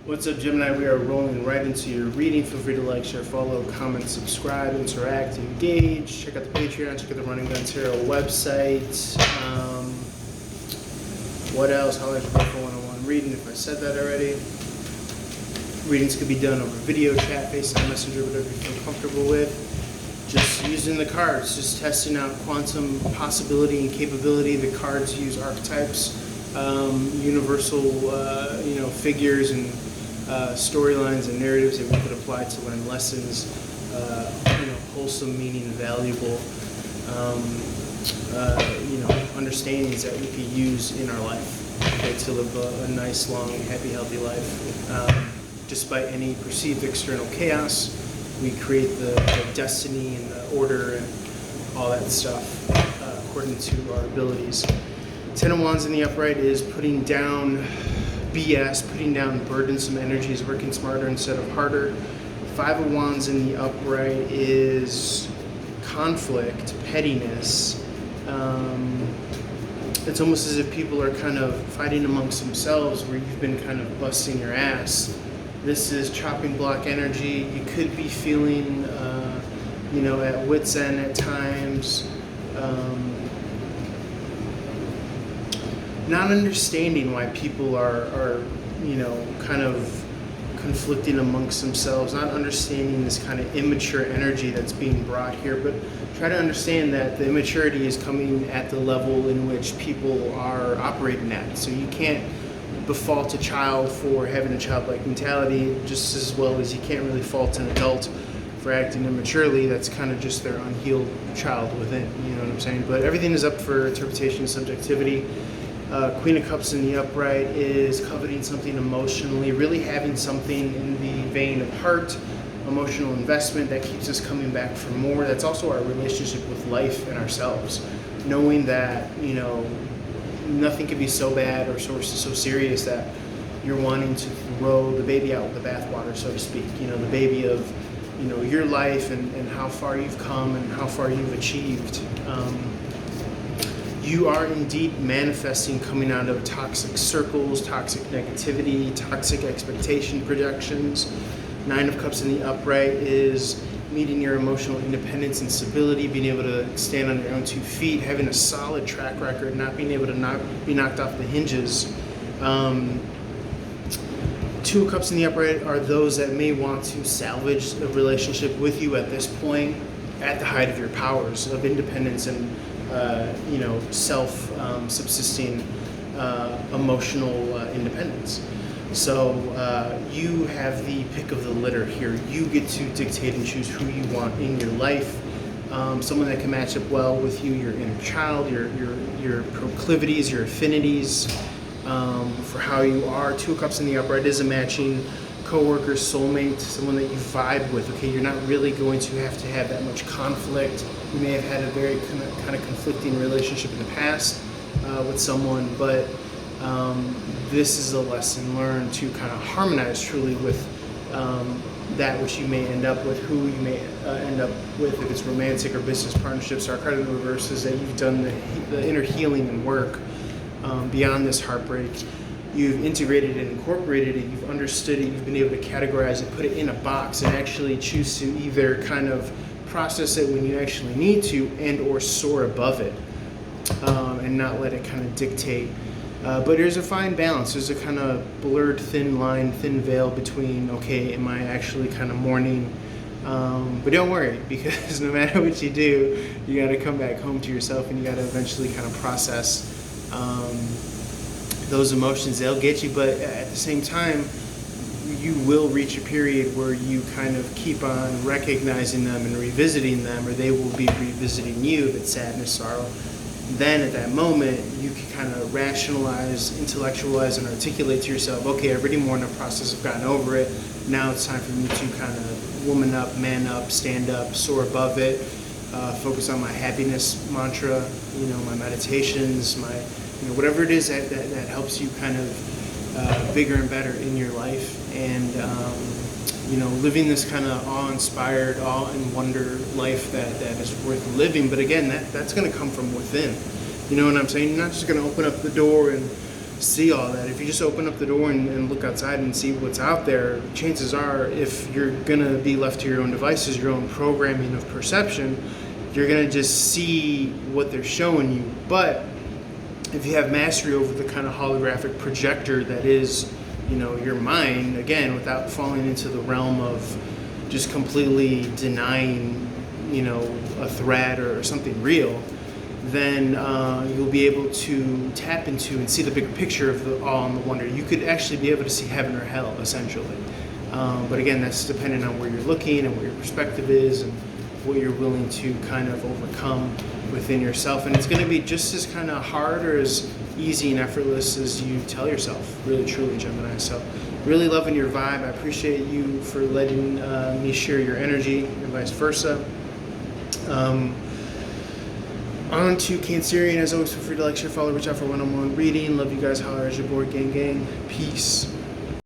What's up, Gemini? We are rolling right into your reading. Feel free to like, share, follow, comment, subscribe, interact, engage. Check out the Patreon, check out the Running Gun Tarot website. What else? Holler at your for one-on-one reading if I said that already. Readings could be done over video, chat, FaceTime, Messenger, whatever you feel comfortable with. Just using the cards, just testing out quantum possibility and capability. The cards use archetypes, universal, figures and storylines and narratives that we could apply to learn lessons, wholesome, meaning, valuable, understandings that we could use in our life, okay, to live a nice, long, happy, healthy life. Despite any perceived external chaos, we create the destiny and the order and all that stuff according to our abilities. Ten of Wands in the upright is putting down BS, putting down burdensome energies, working smarter instead of harder. Five of Wands in the upright is conflict, pettiness. It's almost as if people are kind of fighting amongst themselves where you've been kind of busting your ass. This is chopping block energy. You could be feeling, at wit's end at times. Not understanding why people are kind of conflicting amongst themselves, not understanding this kind of immature energy that's being brought here, but try to understand that the immaturity is coming at the level in which people are operating at. So you can't befault a child for having a childlike mentality just as well as you can't really fault an adult for acting immaturely. That's kind of just their unhealed child within, you know what I'm saying? But everything is up for interpretation and subjectivity. Queen of Cups in the upright is coveting something emotionally, really having something in the vein of heart, emotional investment that keeps us coming back for more. That's also our relationship with life and ourselves. Knowing that, nothing can be so bad or so serious that you're wanting to throw the baby out with the bathwater, so to speak. The baby of, your life and how far you've come and how far you've achieved. You are indeed manifesting coming out of toxic circles, toxic negativity, toxic expectation projections. Nine of Cups in the upright is meeting your emotional independence and stability, being able to stand on your own 2 feet, having a solid track record, not being able to be knocked off the hinges. Two of Cups in the upright are those that may want to salvage a relationship with you at this point, at the height of your powers of independence and self-subsisting emotional independence. So you have the pick of the litter here. You get to dictate and choose who you want in your life. Someone that can match up well with you, your inner child, your proclivities, your affinities for how you are. Two of Cups in the upright is a matching coworker, soulmate, someone that you vibe with. Okay, you're not really going to have that much conflict. You may have had a very kind of conflicting relationship in the past with someone, but this is a lesson learned to kind of harmonize truly with that which you may end up with, who you may end up with, if it's romantic or business partnerships. Our card in the reverse is that you've done the inner healing and work beyond this heartbreak. You've integrated and incorporated it, you've understood it, you've been able to categorize it, put it in a box, and actually choose to either kind of process it when you actually need to and or soar above it and not let it kind of dictate. But there's a fine balance. There's a kind of blurred, thin line, thin veil between, okay, am I actually kind of mourning? But don't worry, because no matter what you do, you got to come back home to yourself and you got to eventually kind of process those emotions. They'll get you, but at the same time, you will reach a period where you kind of keep on recognizing them and revisiting them, or they will be revisiting you, if it's sadness, sorrow. Then at that moment, you can kind of rationalize, intellectualize, and articulate to yourself, okay, I've already mourned the process, I've gotten over it. Now it's time for me to kind of woman up, man up, stand up, soar above it, focus on my happiness mantra, my meditations, my, whatever it is that helps you kind of bigger and better in your life. And, living this kind of awe-inspired, awe-and-wonder life that is worth living. But again, that's going to come from within. You know what I'm saying? You're not just going to open up the door and see all that. If you just open up the door and look outside and see what's out there, chances are, if you're gonna be left to your own devices, your own programming of perception, you're gonna just see what they're showing you. But if you have mastery over the kind of holographic projector that is, your mind, again, without falling into the realm of just completely denying, a threat or something real, then you'll be able to tap into and see the bigger picture of the awe and the wonder. You could actually be able to see heaven or hell, essentially. But again, that's dependent on where you're looking and what your perspective is and what you're willing to kind of overcome within yourself. And it's going to be just as kind of hard or as easy and effortless as you tell yourself, really, truly, Gemini. So really loving your vibe. I appreciate you for letting me share your energy and vice versa. On to Cancerian. As always, feel free to like, share, follow, reach out for one-on-one reading. Love you guys. Holler as your board. Gang, gang. Peace.